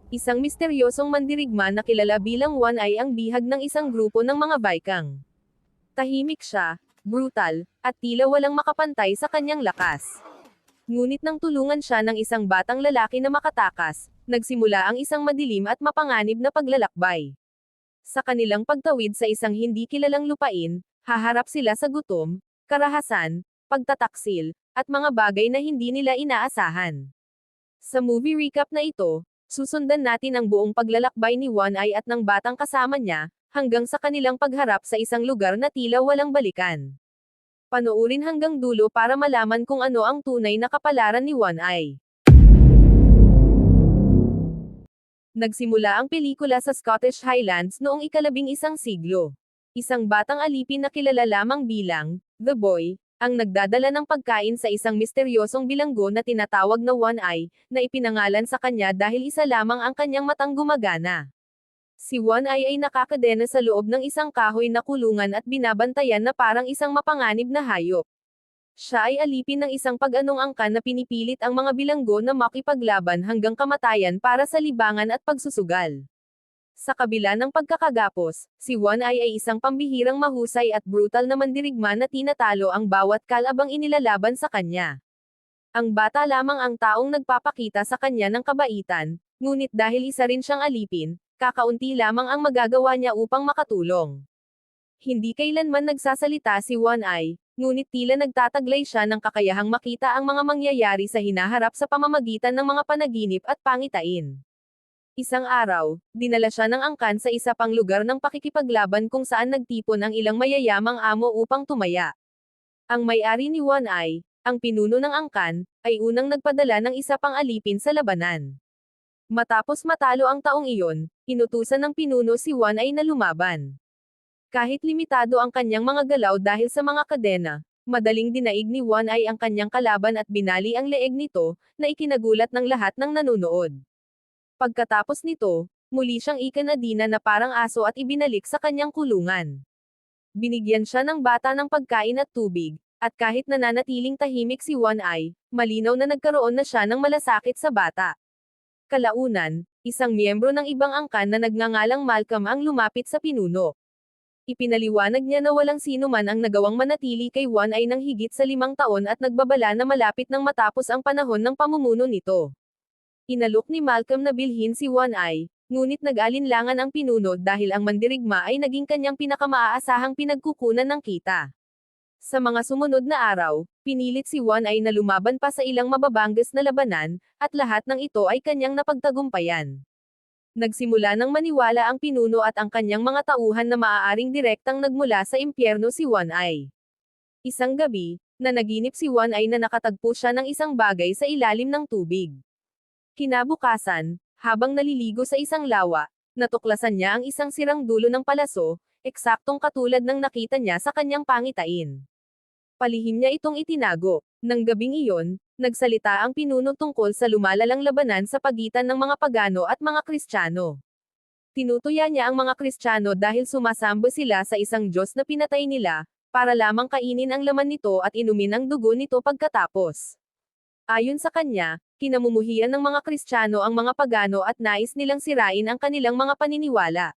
Isang misteryosong mandirigma na kilala bilang One Eye ang bihag ng isang grupo ng mga Baikang. Tahimik siya, brutal, at tila walang makapantay sa kanyang lakas. Ngunit nang tulungan siya ng isang batang lalaki na makatakas, nagsimula ang isang madilim at mapanganib na paglalakbay. Sa kanilang pagtawid sa isang hindi kilalang lupain, haharap sila sa gutom, karahasan, pagtataksil, at mga bagay na hindi nila inaasahan. Sa movie recap na ito, susundan natin ang buong paglalakbay ni One Eye at ng batang kasama niya, hanggang sa kanilang pagharap sa isang lugar na tila walang balikan. Panoorin hanggang dulo para malaman kung ano ang tunay na kapalaran ni One Eye. Nagsimula ang pelikula sa Scottish Highlands noong ika-11 siglo. Isang batang alipin na kilala lamang bilang The Boy, ang nagdadala ng pagkain sa isang misteryosong bilanggo na tinatawag na One Eye, na ipinangalan sa kanya dahil isa lamang ang kanyang matang gumagana. Si One Eye ay nakakadena sa loob ng isang kahoy na kulungan at binabantayan na parang isang mapanganib na hayop. Siya ay alipin ng isang pag-anong angkan na pinipilit ang mga bilanggo na makipaglaban hanggang kamatayan para sa libangan at pagsusugal. Sa kabila ng pagkakagapos, si One Eye ay isang pambihirang mahusay at brutal na mandirigma na tinatalo ang bawat kalabang inilalaban sa kanya. Ang bata lamang ang taong nagpapakita sa kanya ng kabaitan, ngunit dahil isa rin siyang alipin, kakaunti lamang ang magagawa niya upang makatulong. Hindi kailanman nagsasalita si One Eye, ngunit tila nagtataglay siya ng kakayahang makita ang mga mangyayari sa hinaharap sa pamamagitan ng mga panaginip at pangitain. Isang araw, dinala siya ng angkan sa isa pang lugar ng pakikipaglaban kung saan nagtipon ang ilang mayayamang amo upang tumaya. Ang may-ari ni One Eye, ang pinuno ng angkan, ay unang nagpadala ng isa pang alipin sa labanan. Matapos matalo ang taong iyon, inutusan ng pinuno si One Eye na lumaban. Kahit limitado ang kanyang mga galaw dahil sa mga kadena, madaling dinaig ni One Eye ang kanyang kalaban at binali ang leeg nito, na ikinagulat ng lahat ng nanonood. Pagkatapos nito, muli siyang ikinadina na parang aso at ibinalik sa kanyang kulungan. Binigyan siya ng bata ng pagkain at tubig, at kahit nananatiling tahimik si One Eye, malinaw na nagkaroon na siya ng malasakit sa bata. Kalaunan, isang miyembro ng ibang angkan na nagngangalang Malcolm ang lumapit sa pinuno. Ipinaliwanag niya na walang sino man ang nagawang manatili kay One Eye ng higit sa 5 taon at nagbabala na malapit nang matapos ang panahon ng pamumuno nito. Inalok ni Malcolm na bilhin si One Eye, ngunit nag-alinlangan ang pinuno dahil ang mandirigma ay naging kanyang pinakamaaasahang pinagkukunan ng kita. Sa mga sumunod na araw, pinilit si One Eye na lumaban pa sa ilang mababanggas na labanan, at lahat ng ito ay kanyang napagtagumpayan. Nagsimula ng maniwala ang pinuno at ang kanyang mga tauhan na maaaring direktang nagmula sa impyerno si One Eye. Isang gabi, nanaginip si One Eye na nakatagpo siya ng isang bagay sa ilalim ng tubig. Kinabukasan, habang naliligo sa isang lawa, natuklasan niya ang isang sirang dulo ng palaso, eksaktong katulad ng nakita niya sa kanyang pangitain. Palihim niya itong itinago. Nang gabing iyon, nagsalita ang pinuno tungkol sa lumalalang labanan sa pagitan ng mga pagano at mga Kristiyano. Tinutuya niya ang mga Kristiyano dahil sumasambo sila sa isang Diyos na pinatay nila, para lamang kainin ang laman nito at inumin ang dugo nito pagkatapos. Ayon sa kanya, kinamumuhian ng mga Kristiyano ang mga pagano at nais nilang sirain ang kanilang mga paniniwala.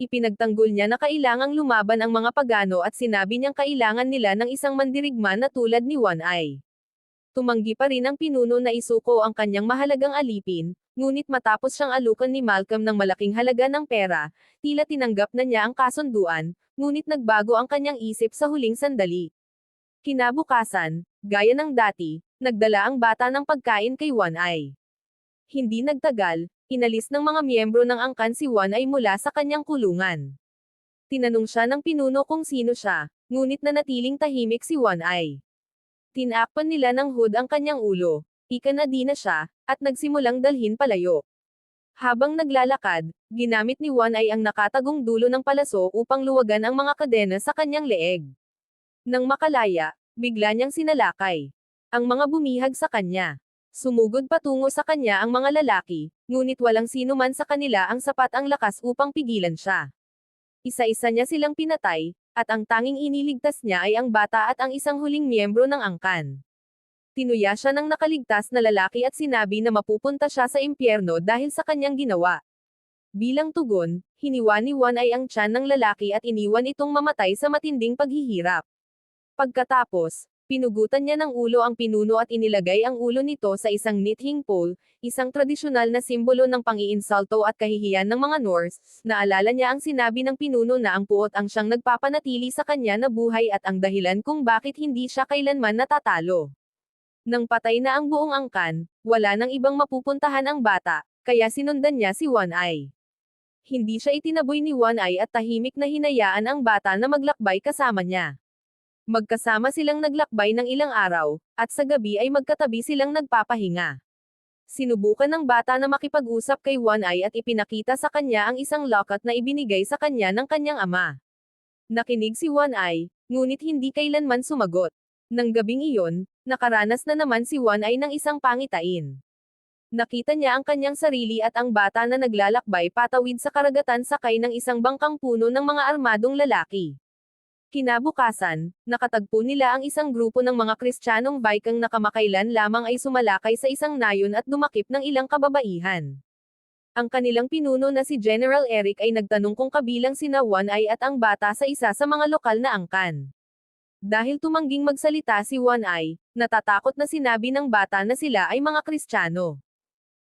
Ipinagtanggol niya na kailangang lumaban ang mga pagano at sinabi niyang kailangan nila ng isang mandirigma na tulad ni One Eye. Tumanggi pa rin ang pinuno na isuko ang kanyang mahalagang alipin, ngunit matapos siyang alukan ni Malcolm ng malaking halaga ng pera, tila tinanggap na niya ang kasunduan, ngunit nagbago ang kanyang isip sa huling sandali. Kinabukasan, gaya ng dati, nagdala ang bata ng pagkain kay One Eye. Hindi nagtagal, inalis ng mga miyembro ng angkan si One Eye mula sa kanyang kulungan. Tinanong siya ng pinuno kung sino siya, ngunit nanatiling tahimik si One Eye. Tinakpan nila ng hood ang kanyang ulo, ikinadina siya, at nagsimulang dalhin palayo. Habang naglalakad, ginamit ni One Eye ang nakatagong dulo ng palaso upang luwagan ang mga kadena sa kanyang leeg. Nang makalaya, bigla niyang sinalakay ang mga bumihag sa kanya. Sumugod patungo sa kanya ang mga lalaki, ngunit walang sino man sa kanila ang sapat ang lakas upang pigilan siya. Isa-isa niya silang pinatay, at ang tanging iniligtas niya ay ang bata at ang isang huling miyembro ng angkan. Tinuya siya ng nakaligtas na lalaki at sinabi na mapupunta siya sa impyerno dahil sa kanyang ginawa. Bilang tugon, hiniwa ni Wanay ang tiyan ng lalaki at iniwan itong mamatay sa matinding paghihirap. Pagkatapos, pinugutan niya ng ulo ang pinuno at inilagay ang ulo nito sa isang knitting pole, isang tradisyonal na simbolo ng pang-iinsulto at kahihiyan ng mga Norse. Naalala niya ang sinabi ng pinuno na ang puot ang siyang nagpapanatili sa kanya na buhay at ang dahilan kung bakit hindi siya kailanman natatalo. Nang patay na ang buong angkan, wala nang ibang mapupuntahan ang bata, kaya sinundan niya si Wanay. Hindi siya itinaboy ni Wanay at tahimik na hinayaan ang bata na maglakbay kasama niya. Magkasama silang naglakbay ng ilang araw, at sa gabi ay magkatabi silang nagpapahinga. Sinubukan ng bata na makipag-usap kay Wanay at ipinakita sa kanya ang isang locket na ibinigay sa kanya ng kanyang ama. Nakinig si Wanay, ngunit hindi kailanman sumagot. Nang gabing iyon, nakaranas na naman si Wanay ng isang pangitain. Nakita niya ang kanyang sarili at ang bata na naglalakbay patawid sa karagatan sakay ng isang bangkang puno ng mga armadong lalaki. Kinabukasan, nakatagpo nila ang isang grupo ng mga Kristiyanong Viking na kamakailan lamang ay sumalakay sa isang nayon at dumakip ng ilang kababaihan. Ang kanilang pinuno na si General Eric ay nagtanong kung kabilang sina Wanay at ang bata sa isa sa mga lokal na angkan. Dahil tumangging magsalita si Wanay, natatakot na sinabi ng bata na sila ay mga Kristiyano.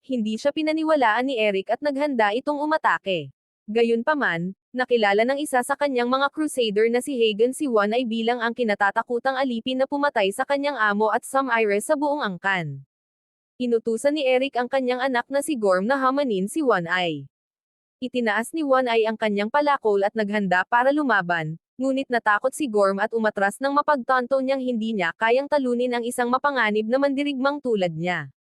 Hindi siya pinaniwalaan ni Eric at naghanda itong umatake. Gayunpaman, nakilala ng isa sa kanyang mga crusader na si Hagen si Wanay bilang ang kinatatakutang alipin na pumatay sa kanyang amo at sumire sa buong angkan. Inutusan ni Eric ang kanyang anak na si Gorm na hamanin si Wanay. Itinaas ni Wanay ang kanyang palakol at naghanda para lumaban, ngunit natakot si Gorm at umatras nang mapagtanto niyang hindi niya kayang talunin ang isang mapanganib na mandirigmang tulad niya.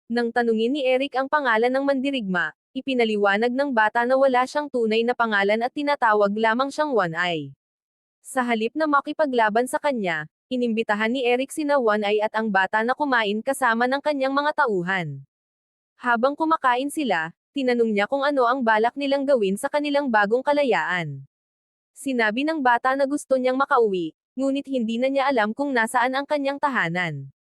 Nang tanungin ni Eric ang pangalan ng mandirigma, ipinaliwanag ng bata na wala siyang tunay na pangalan at tinatawag lamang siyang Wanay. Sa halip na makipaglaban sa kanya, inimbitahan ni Eric sina Wanay at ang bata na kumain kasama ng kanyang mga tauhan. Habang kumakain sila, tinanong niya kung ano ang balak nilang gawin sa kanilang bagong kalayaan. Sinabi ng bata na gusto niyang makauwi, ngunit hindi na niya alam kung nasaan ang kanyang tahanan.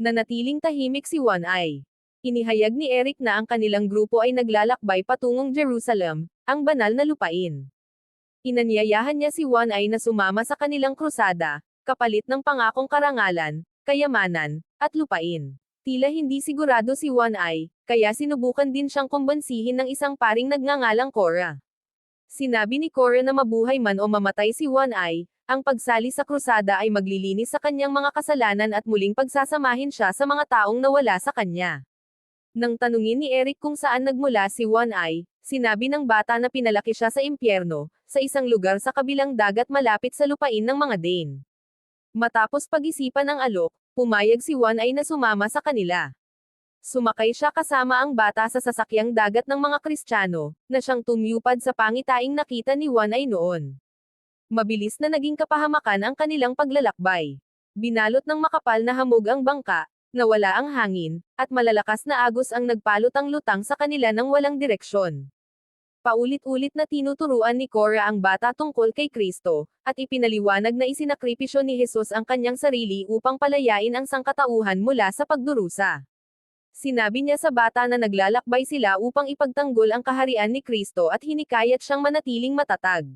Nanatiling tahimik si Wanay. Inihayag ni Eric na ang kanilang grupo ay naglalakbay patungong Jerusalem, ang banal na lupain. Inanyayahan niya si Wanay na sumama sa kanilang krusada, kapalit ng pangakong karangalan, kayamanan, at lupain. Tila hindi sigurado si Wanay, kaya sinubukan din siyang kumbansihin ng isang paring nagngangalang Cora. Sinabi ni Cora na mabuhay man o mamatay si Wanay, ang pagsali sa krusada ay maglilinis sa kanyang mga kasalanan at muling pagsasamahin siya sa mga taong nawala sa kanya. Nang tanungin ni Eric kung saan nagmula si Wanay, sinabi ng bata na pinalaki siya sa impyerno, sa isang lugar sa kabilang dagat malapit sa lupain ng mga Dane. Matapos pag-isipan ng alok, pumayag si Wanay na sumama sa kanila. Sumakay siya kasama ang bata sa sasakyang dagat ng mga Kristiyano, na siyang tumyupad sa pangitaing nakita ni Wanay noon. Mabilis na naging kapahamakan ang kanilang paglalakbay. Binalot ng makapal na hamog ang bangka, nawala ang hangin, at malalakas na agos ang nagpalutang-lutang sa kanila ng walang direksyon. Paulit-ulit na tinuturuan ni Cora ang bata tungkol kay Kristo, at ipinaliwanag na isinakripisyo ni Jesus ang kanyang sarili upang palayain ang sangkatauhan mula sa pagdurusa. Sinabi niya sa bata na naglalakbay sila upang ipagtanggol ang kaharian ni Kristo at hinikayat siyang manatiling matatag.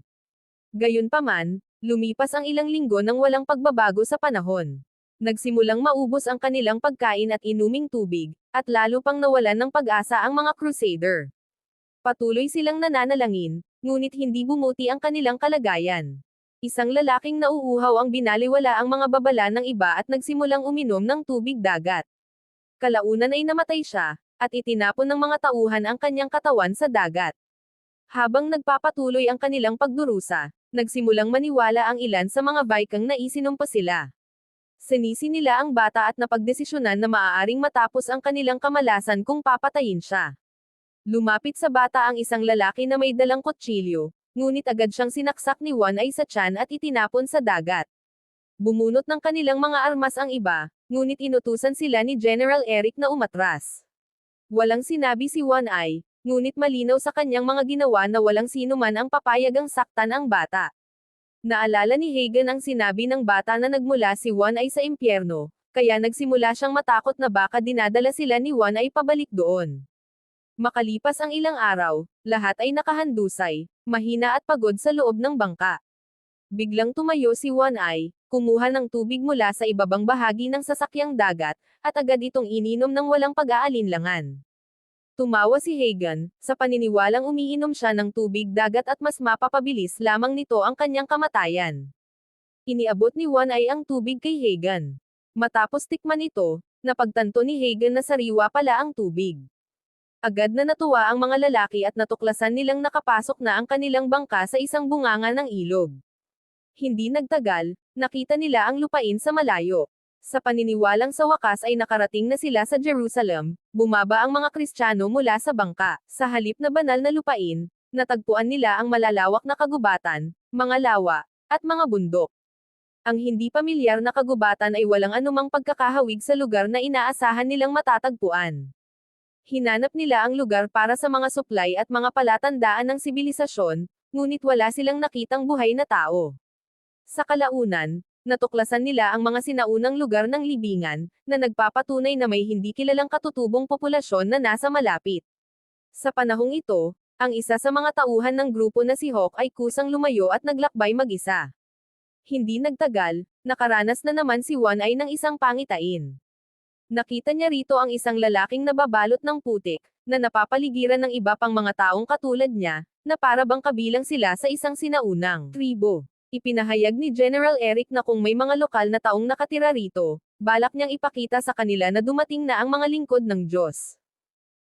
Gayunpaman, lumipas ang ilang linggo nang walang pagbabago sa panahon. Nagsimulang maubos ang kanilang pagkain at inuming tubig, at lalo pang nawalan ng pag-asa ang mga crusader. Patuloy silang nananalangin, ngunit hindi bumuti ang kanilang kalagayan. Isang lalaking nauuhaw ang binaliwala ang mga babala ng iba at nagsimulang uminom ng tubig dagat. Kalaunan ay namatay siya, at itinapon ng mga tauhan ang kanyang katawan sa dagat. Habang nagpapatuloy ang kanilang pagdurusa, nagsimulang maniwala ang ilan sa mga Viking na isinumpa sila. Sinisi nila ang bata at napagdesisyonan na maaaring matapos ang kanilang kamalasan kung papatayin siya. Lumapit sa bata ang isang lalaki na may dalang kutsilyo, ngunit agad siyang sinaksak ni Wanay sa tiyan at itinapon sa dagat. Bumunot ng kanilang mga armas ang iba, ngunit inutusan sila ni General Eric na umatras. Walang sinabi si Wanay, ngunit malinaw sa kanyang mga ginawa na walang sino man ang papayagang saktan ang bata. Naalala ni Hagen ang sinabi ng bata na nagmula si Wanay sa impyerno, kaya nagsimula siyang matakot na baka dinadala sila ni Wan Ai pabalik doon. Makalipas ang ilang araw, lahat ay nakahandusay, mahina at pagod sa loob ng bangka. Biglang tumayo si Wan Ai, kumuha ng tubig mula sa ibabang bahagi ng sasakyang dagat, at agad itong ininom ng walang pag-aalinlangan. Tumawa si Hagen, sa paniniwalang umiinom siya ng tubig dagat at mas mapapabilis lamang nito ang kanyang kamatayan. Iniabot ni Wan Ai ang tubig kay Hagen. Matapos tikman ito, napagtanto ni Hagen na sariwa pala ang tubig. Agad na natuwa ang mga lalaki at natuklasan nilang nakapasok na ang kanilang bangka sa isang bunganga ng ilog. Hindi nagtagal, nakita nila ang lupain sa malayo. Sa paniniwalang sa wakas ay nakarating na sila sa Jerusalem, bumaba ang mga Kristiyano mula sa bangka. Sa halip na banal na lupain, natagpuan nila ang malalawak na kagubatan, mga lawa, at mga bundok. Ang hindi pamilyar na kagubatan ay walang anumang pagkakahawig sa lugar na inaasahan nilang matatagpuan. Hinanap nila ang lugar para sa mga suplay at mga palatandaan ng sibilisasyon, ngunit wala silang nakitang buhay na tao. Sa kalaunan, natuklasan nila ang mga sinaunang lugar ng libingan, na nagpapatunay na may hindi kilalang katutubong populasyon na nasa malapit. Sa panahong ito, ang isa sa mga tauhan ng grupo na si Hawk ay kusang lumayo at naglakbay mag-isa. Hindi nagtagal, nakaranas na naman si Wan Ai ng isang pangitain. Nakita niya rito ang isang lalaking nababalot ng putik, na napapaligiran ng iba pang mga taong katulad niya, na para bang kabilang sila sa isang sinaunang tribo. Ipinahayag ni General Eric na kung may mga lokal na taong nakatira rito, balak niyang ipakita sa kanila na dumating na ang mga lingkod ng Diyos.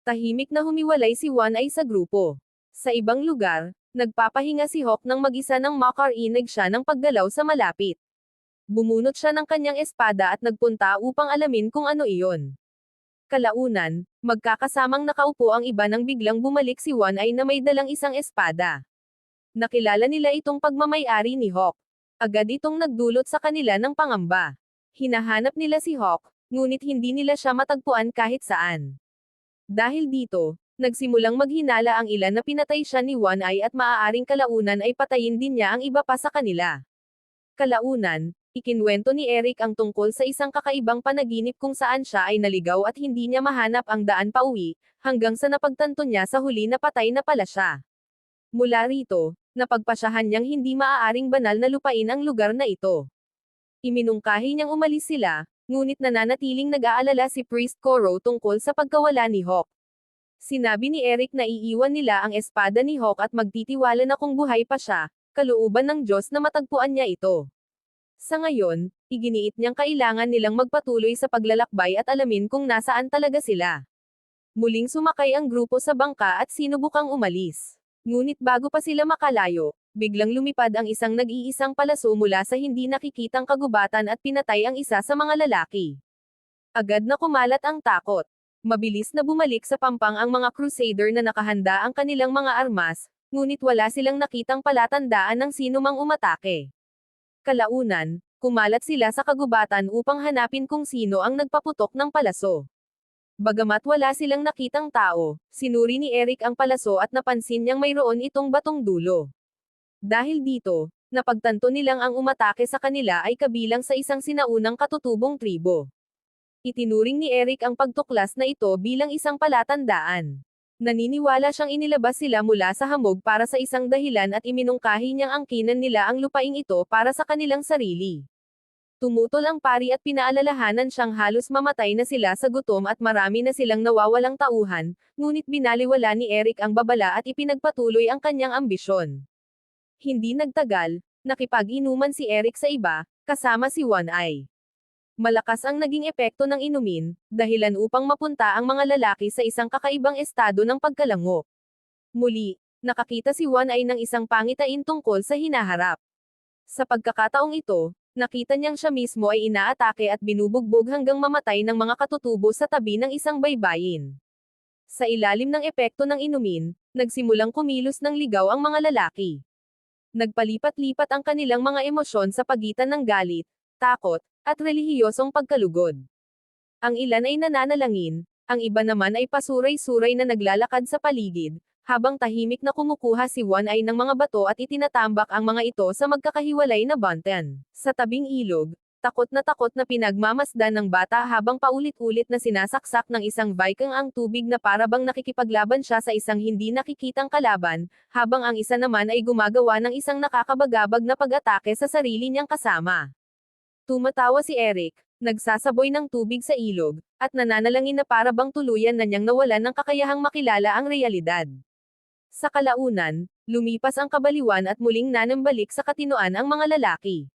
Tahimik na humiwalay si Wan Ai sa grupo. Sa ibang lugar, nagpapahinga si Hawk nang mag-isa ng makarinig siya ng paggalaw sa malapit. Bumunot siya ng kanyang espada at nagpunta upang alamin kung ano iyon. Kalaunan, magkakasamang nakaupo ang iba nang biglang bumalik si Wan Ai na may dalang isang espada. Nakilala nila itong pagmamay-ari ni Hawk. Agad itong nagdulot sa kanila ng pangamba. Hinahanap nila si Hawk, ngunit hindi nila siya matagpuan kahit saan. Dahil dito, nagsimulang maghinala ang ilan na pinatay siya ni Wan Ai at maaaring kalaunan ay patayin din niya ang iba pa sa kanila. Kalaunan, ikinwento ni Eric ang tungkol sa isang kakaibang panaginip kung saan siya ay naligaw at hindi niya mahanap ang daan pauwi, hanggang sa napagtanto niya sa huli na patay na pala siya. Mula rito, napagpasyahan niyang hindi maaaring banal na lupain ang lugar na ito. Iminungkahi niyang umalis sila, ngunit nananatiling nag-aalala si Priest Koro tungkol sa pagkawala ni Hawk. Sinabi ni Eric na iiwan nila ang espada ni Hawk at magtitiwala na kung buhay pa siya, kalooban ng Diyos na matagpuan niya ito. Sa ngayon, iginiit niyang kailangan nilang magpatuloy sa paglalakbay at alamin kung nasaan talaga sila. Muling sumakay ang grupo sa bangka at sinubukang umalis. Ngunit bago pa sila makalayo, biglang lumipad ang isang nag-iisang palaso mula sa hindi nakikitang kagubatan at pinatay ang isa sa mga lalaki. Agad na kumalat ang takot. Mabilis na bumalik sa pampang ang mga crusader na nakahanda ang kanilang mga armas, ngunit wala silang nakitang palatandaan ng sinumang umatake. Kalaunan, kumalat sila sa kagubatan upang hanapin kung sino ang nagpaputok ng palaso. Bagamat wala silang nakitang tao, sinuri ni Eric ang palaso at napansin niyang mayroon itong batong dulo. Dahil dito, napagtanto nilang ang umatake sa kanila ay kabilang sa isang sinaunang katutubong tribo. Itinuring ni Eric ang pagtuklas na ito bilang isang palatandaan. Naniniwala siyang inilabas sila mula sa hamog para sa isang dahilan at iminungkahi niyang angkinan nila ang lupaing ito para sa kanilang sarili. Tumutol ang pari at pinaalalahanan siyang halos mamatay na sila sa gutom at marami na silang nawawalang tauhan, ngunit binaliwala ni Eric ang babala at ipinagpatuloy ang kanyang ambisyon. Hindi nagtagal, nakipag-inuman si Eric sa iba, kasama si Wan Ai. Malakas ang naging epekto ng inumin, dahilan upang mapunta ang mga lalaki sa isang kakaibang estado ng pagkalango. Muli, nakakita si Wan Ai ng isang pangitain tungkol sa hinaharap. Sa pagkakataong ito, nakita niyang siya mismo ay inaatake at binubugbog hanggang mamatay ng mga katutubo sa tabi ng isang baybayin. Sa ilalim ng epekto ng inumin, nagsimulang kumilos ng ligaw ang mga lalaki. Nagpalipat-lipat ang kanilang mga emosyon sa pagitan ng galit, takot, at relihiyosong pagkalugod. Ang ilan ay nananalangin, ang iba naman ay pasuray-suray na naglalakad sa paligid, habang tahimik na kumukuha si Wan Ai ng mga bato at itinatambak ang mga ito sa magkakahiwalay na banten. Sa tabing ilog, Takot na pinagmamasdan ng bata habang paulit-ulit na sinasaksak ng isang Viking ang tubig na parabang nakikipaglaban siya sa isang hindi nakikitang kalaban, habang ang isa naman ay gumagawa ng isang nakakabagabag na pag-atake sa sarili niyang kasama. Tumatawa si Eric, nagsasaboy ng tubig sa ilog, at nananalangin na parabang tuluyan na niyang nawalan ng kakayahang makilala ang realidad. Sa kalaunan, lumipas ang kabaliwan at muling nanambalik sa katinoan ang mga lalaki.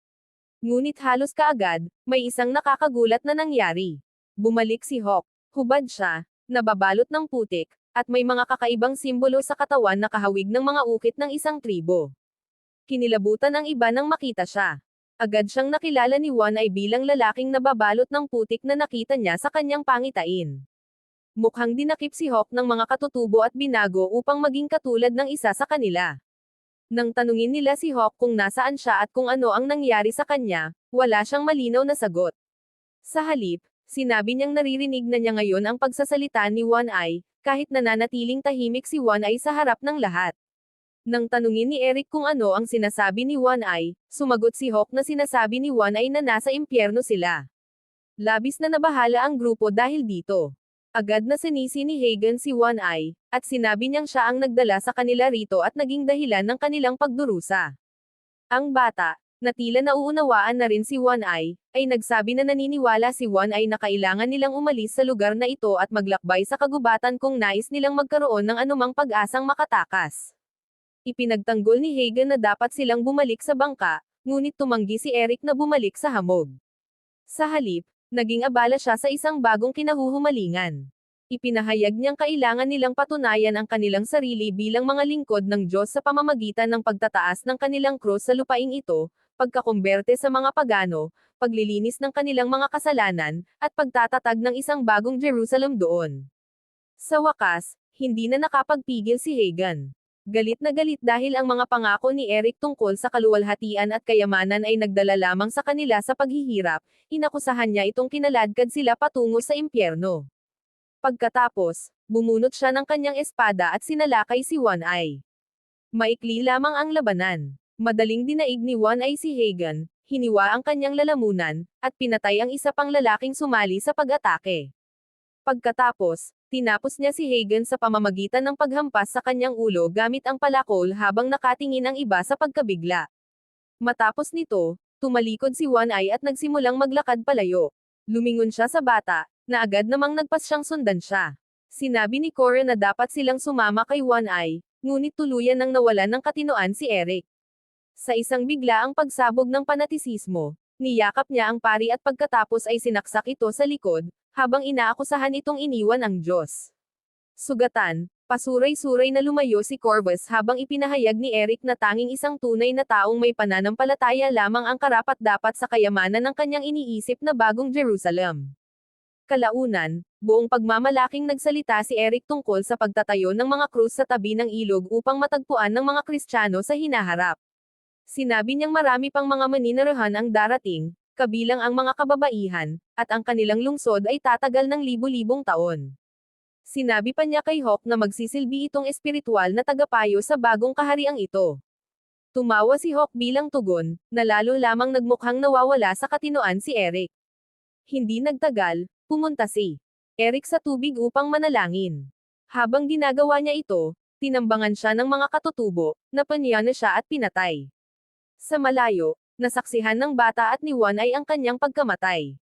Ngunit halos kaagad, may isang nakakagulat na nangyari. Bumalik si Hawk. Hubad siya, nababalot ng putik, at may mga kakaibang simbolo sa katawan na kahawig ng mga ukit ng isang tribo. Kinilabutan ang iba nang makita siya. Agad siyang nakilala ni Juan ay bilang lalaking nababalot ng putik na nakita niya sa kanyang pangitain. Mukhang dinakip si Hawk ng mga katutubo at binago upang maging katulad ng isa sa kanila. Nang tanungin nila si Hawk kung nasaan siya at kung ano ang nangyari sa kanya, wala siyang malinaw na sagot. Sa halip, sinabi niyang naririnig na niya ngayon ang pagsasalita ni One Eye, kahit nananatiling tahimik si One Eye sa harap ng lahat. Nang tanungin ni Eric kung ano ang sinasabi ni One Eye, sumagot si Hawk na sinasabi ni One Eye na nasa impyerno sila. Labis na nabahala ang grupo dahil dito. Agad na sinisi ni Hagen si One Eye, at sinabi niyang siya ang nagdala sa kanila rito at naging dahilan ng kanilang pagdurusa. Ang bata, na tila nauunawaan na rin si One Eye, ay nagsabi na naniniwala si One Eye na kailangan nilang umalis sa lugar na ito at maglakbay sa kagubatan kung nais nilang magkaroon ng anumang pag-asang makatakas. Ipinagtanggol ni Hagen na dapat silang bumalik sa bangka, ngunit tumanggi si Eric na bumalik sa hamog. Sa halip, naging abala siya sa isang bagong kinahuhumalingan. Ipinahayag niyang kailangan nilang patunayan ang kanilang sarili bilang mga lingkod ng Diyos sa pamamagitan ng pagtataas ng kanilang krus sa lupaing ito, pagkakumberte sa mga pagano, paglilinis ng kanilang mga kasalanan, at pagtatatag ng isang bagong Jerusalem doon. Sa wakas, hindi na nakapagpigil si Hagen. Galit na galit dahil ang mga pangako ni Eric tungkol sa kaluwalhatian at kayamanan ay nagdala lamang sa kanila sa paghihirap, inakusahan niya itong kinaladkad sila patungo sa impyerno. Pagkatapos, bumunot siya ng kanyang espada at sinalakay si One Eye. Maikli lamang ang labanan. Madaling dinaig ni One Eye si Hagen, hiniwa ang kanyang lalamunan, at pinatay ang isa pang lalaking sumali sa pag-atake. Pagkatapos, tinapos niya si Hagen sa pamamagitan ng paghampas sa kanyang ulo gamit ang palakol habang nakatingin ang iba sa pagkabigla. Matapos nito, tumalikod si One Eye at nagsimulang maglakad palayo. Lumingon siya sa bata, na agad namang nagpasyang sundan siya. Sinabi ni Cora na dapat silang sumama kay One Eye, ngunit tuluyan nang nawalan ng katinoan si Eric. Sa isang biglaang pagsabog ng panatisismo, niyakap niya ang pari at pagkatapos ay sinaksak ito sa likod, habang inaakusahan itong iniwan ang Diyos. Sugatan, pasuray-suray na lumayo si Corvus habang ipinahayag ni Eric na tanging isang tunay na taong may pananampalataya lamang ang karapat-dapat sa kayamanan ng kanyang iniisip na bagong Jerusalem. Kalaunan, buong pagmamalaking nagsalita si Eric tungkol sa pagtatayo ng mga krus sa tabi ng ilog upang matagpuan ng mga Kristiyano sa hinaharap. Sinabi niyang marami pang mga maninirahan ang darating, kabilang ang mga kababaihan, at ang kanilang lungsod ay tatagal ng libu-libong taon. Sinabi pa niya kay Hawk na magsisilbi itong espiritual na tagapayo sa bagong kahariang ito. Tumawa si Hawk bilang tugon, na lalo lamang nagmukhang nawawala sa katinoan si Eric. Hindi nagtagal, pumunta si Eric sa tubig upang manalangin. Habang ginagawa niya ito, tinambangan siya ng mga katutubo, napaniya na siya at pinatay. Sa malayo, nasaksihan ng bata at ni One Eye ang kanyang pagkamatay.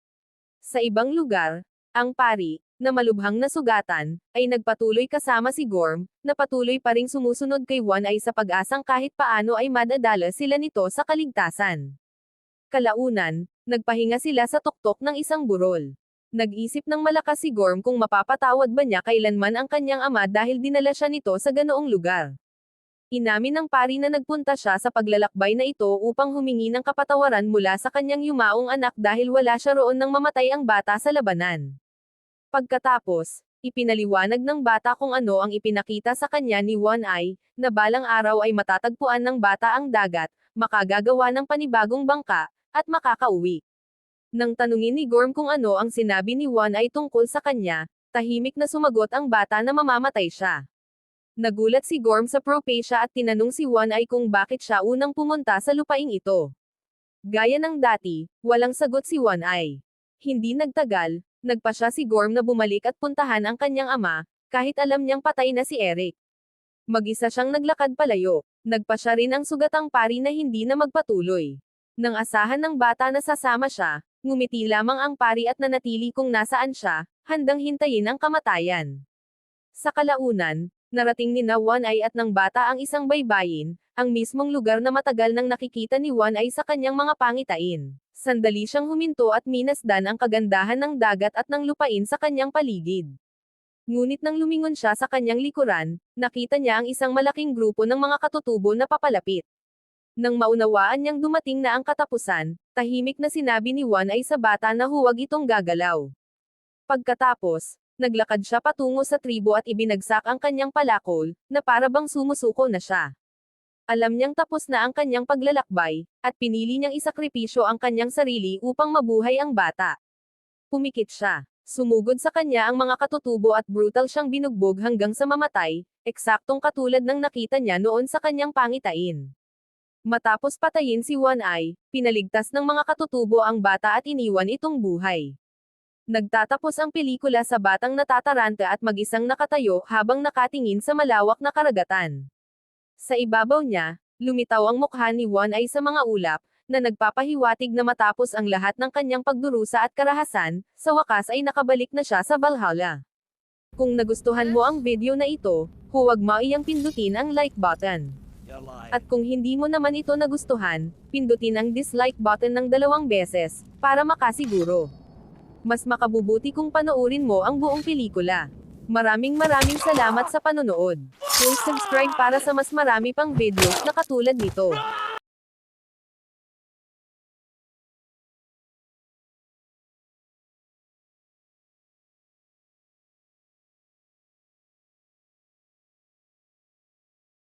Sa ibang lugar, ang pari, na malubhang nasugatan, ay nagpatuloy kasama si Gorm, na patuloy pa ring sumusunod kay One Eye sa pag-asang kahit paano ay madadala sila nito sa kaligtasan. Kalaunan, nagpahinga sila sa tuktok ng isang burol. Nag-isip ng malakas si Gorm kung mapapatawad ba niya kailanman ang kanyang ama dahil dinala siya nito sa ganoong lugar. Inamin ng pari na nagpunta siya sa paglalakbay na ito upang humingi ng kapatawaran mula sa kanyang yumaong anak dahil wala siya roon nang mamatay ang bata sa labanan. Pagkatapos, ipinaliwanag ng bata kung ano ang ipinakita sa kanya ni One Eye, na balang araw ay matatagpuan ng bata ang dagat, makagagawa ng panibagong bangka, at makakauwi. Nang tanungin ni Gorm kung ano ang sinabi ni One Eye tungkol sa kanya, tahimik na sumagot ang bata na mamamatay siya. Nagulat si Gorm sa propesya at tinanong si One Eye kung bakit siya unang pumunta sa lupaing ito. Gaya ng dati, walang sagot si One Eye. Hindi nagtagal, nagpa siya si Gorm na bumalik at puntahan ang kanyang ama, kahit alam niyang patay na si Eric. Mag-isa siyang naglakad palayo. Nagpa siya rin ang sugatang pari na hindi na magpatuloy. Nang asahan ng bata na sasama siya, ngumiti lamang ang pari at nanatili kung nasaan siya, handang hintayin ang kamatayan. Sa kalaunan, narating ni na One Eye at ng bata ang isang baybayin, ang mismong lugar na matagal nang nakikita ni One Eye sa kanyang mga pangitain. Sandali siyang huminto at minasdan ang kagandahan ng dagat at ng lupain sa kanyang paligid. Ngunit nang lumingon siya sa kanyang likuran, nakita niya ang isang malaking grupo ng mga katutubo na papalapit. Nang maunawaan niyang dumating na ang katapusan, tahimik na sinabi ni One Eye sa bata na huwag itong gagalaw. Pagkatapos, naglakad siya patungo sa tribo at ibinagsak ang kanyang palakol, na para bang sumusuko na siya. Alam niyang tapos na ang kanyang paglalakbay, at pinili niyang isakripisyo ang kanyang sarili upang mabuhay ang bata. Pumikit siya. Sumugod sa kanya ang mga katutubo at brutal siyang binugbog hanggang sa mamatay, eksaktong katulad ng nakita niya noon sa kanyang pangitain. Matapos patayin si One Eye, pinaligtas ng mga katutubo ang bata at iniwan itong buhay. Nagtatapos ang pelikula sa batang natataranta at mag-isang nakatayo habang nakatingin sa malawak na karagatan. Sa ibabaw niya, lumitaw ang mukha ni One Eye sa mga ulap, na nagpapahiwatig na matapos ang lahat ng kanyang pagdurusa at karahasan, sa wakas ay nakabalik na siya sa Valhalla. Kung nagustuhan mo ang video na ito, huwag mo iyang pindutin ang like button. At kung hindi mo naman ito nagustuhan, pindutin ang dislike button ng 2 beses, para makasiguro. Mas makabubuti kung panoorin mo ang buong pelikula. Maraming salamat sa panonood. Please subscribe para sa mas marami pang videos na katulad nito.